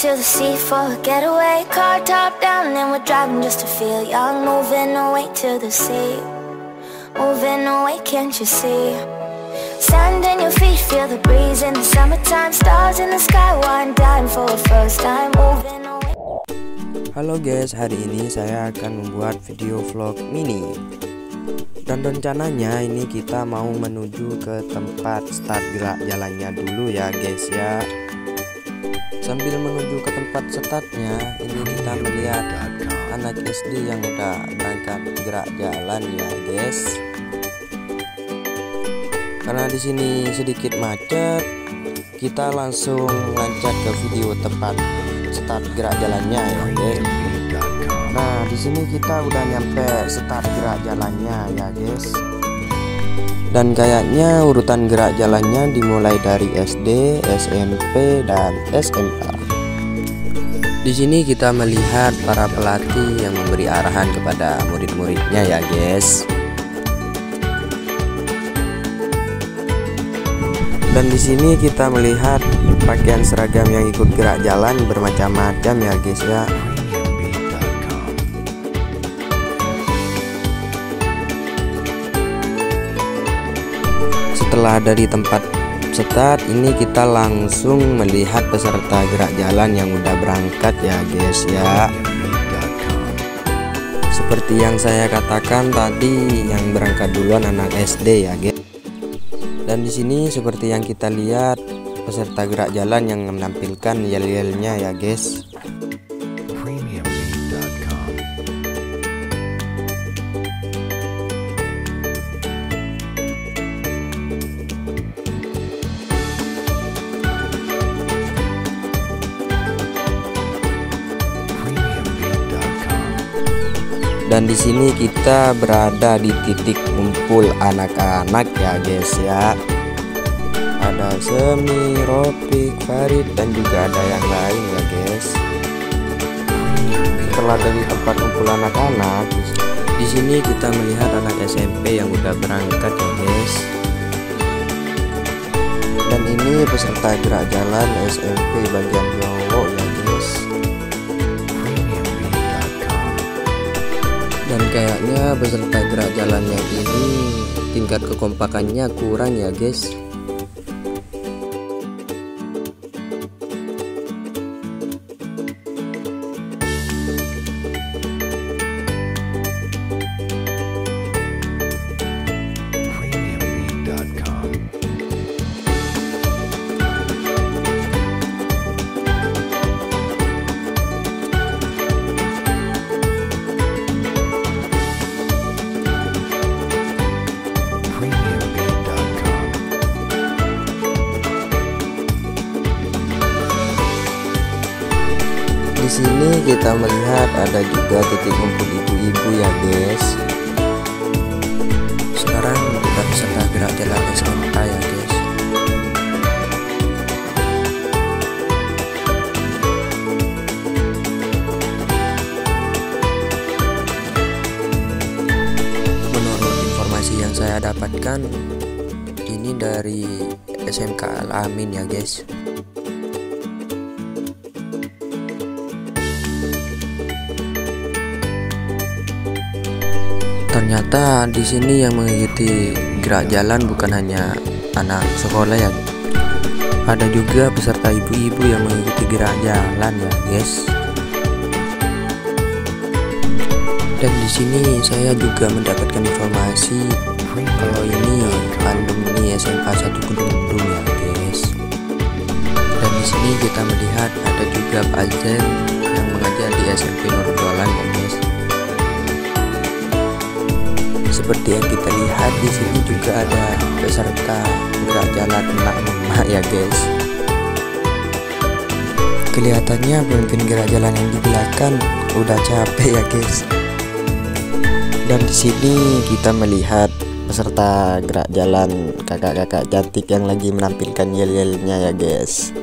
to the sea for a getaway. Car top down and we're driving just to feel young. Moving away to the sea, moving away, can't you see? Sand in your feet, feel the breeze in the summertime. Stars in the sky, one dime for the first time. Moving away. Halo guys, hari ini saya akan membuat video vlog mini. Dan rencananya ini kita mau menuju ke tempat start gerak jalannya dulu ya guys ya. Sambil menuju ke tempat startnya, ini kita melihat anak SD yang udah berangkat gerak jalan ya guys. Karena di sini sedikit macet, kita langsung lanjut ke video tempat start gerak jalannya ya guys. Nah, di sini kita udah nyampe start gerak jalannya ya guys. Dan kayaknya urutan gerak jalannya dimulai dari SD, SMP, dan SMA. Di sini kita melihat para pelatih yang memberi arahan kepada murid-muridnya ya guys. Dan di sini kita melihat pakaian seragam yang ikut gerak jalan bermacam-macam ya guys ya. Setelah dari tempat start ini kita langsung melihat peserta gerak jalan yang udah berangkat ya guys ya. Seperti yang saya katakan tadi, yang berangkat duluan anak SD ya guys. Dan di sini seperti yang kita lihat peserta gerak jalan yang menampilkan yel-yelnya ya guys. Dan di sini kita berada di titik kumpul anak-anak ya guys ya. Ada Semi, Ropik, Farid, dan juga ada yang lain ya guys. Setelah dari tempat kumpul anak-anak, di sini kita melihat anak SMP yang udah berangkat ya guys. Dan ini peserta gerak jalan SMP bagian cowok ya guys. Dan kayaknya peserta gerak jalan yang ini tingkat kekompakannya kurang ya guys. Di sini kita melihat ada juga titik kumpul ibu-ibu ya guys. Sekarang kita peserta gerak jalan SMK ya guys. Menurut informasi yang saya dapatkan, ini dari SMK Al-Amin ya guys. Ternyata di sini yang mengikuti gerak jalan bukan hanya anak sekolah ya, ada juga peserta ibu-ibu yang mengikuti gerak jalan ya guys. Dan di sini saya juga mendapatkan informasi kalau ini alumni SMK 1 Kedungdung ya guys. Dan di sini kita melihat ada juga Pak Alzen yang mengajar di SMP Nurul Dolan ya guys. Seperti yang kita lihat di sini juga ada peserta gerak jalan emak-emak ya guys. Kelihatannya pemimpin gerak jalan yang di belakang udah capek ya guys. Dan di sini kita melihat peserta gerak jalan kakak-kakak cantik yang lagi menampilkan yel-yelnya ya guys.